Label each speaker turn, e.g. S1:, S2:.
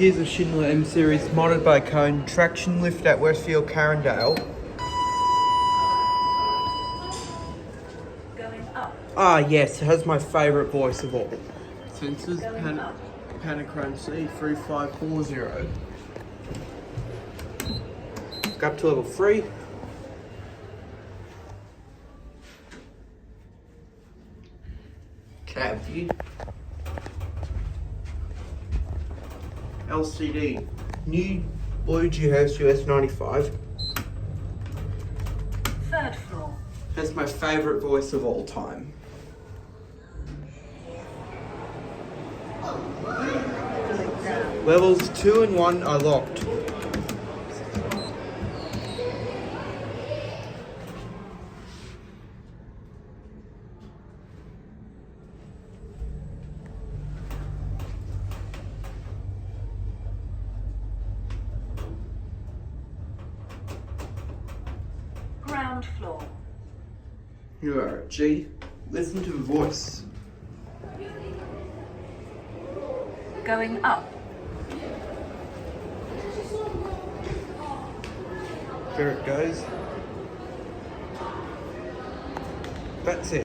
S1: Here's a Schindler M Series modded by KONE traction lift at Westfield, Carindale.
S2: Going up.
S1: Ah yes, it has my favourite voice of all. Sensors,
S2: Up.
S1: Panachrome C3540. Go up to level 3. Cab view. LCD. New blue Dewhurst US 95.
S2: Third floor.
S1: That's my favourite voice of all time.
S2: Going down.
S1: Levels 2 and 1 are locked.
S2: Ground floor.
S1: You are at G. Listen to the voice.
S2: Going up.
S1: There it goes. That's it.